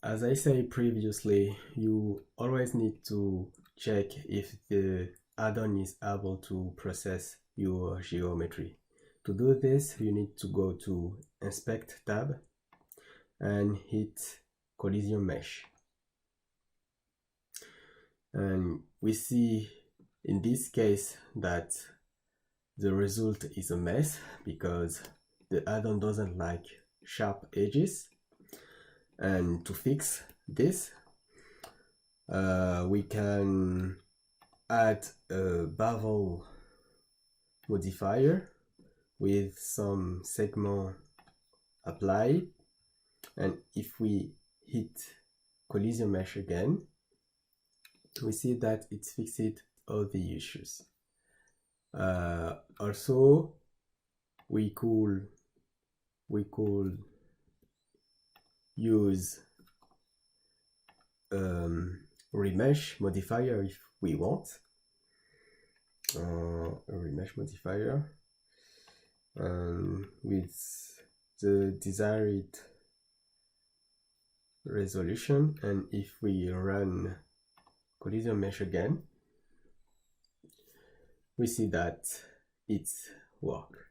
As I said previously, you always need to check if the add-on is able to process your geometry. To do this, you need to go to Inspect tab and hit Collision Mesh. And we see in this case that the result is a mess because the add-on doesn't like sharp edges. And to fix this, we can add a bevel modifier with some segment applied, and if we hit collision mesh again, we see that it's fixed all the issues. Also, we could use remesh modifier if we want. A remesh modifier with the desired resolution, and if we run collision mesh again, we see that it's work.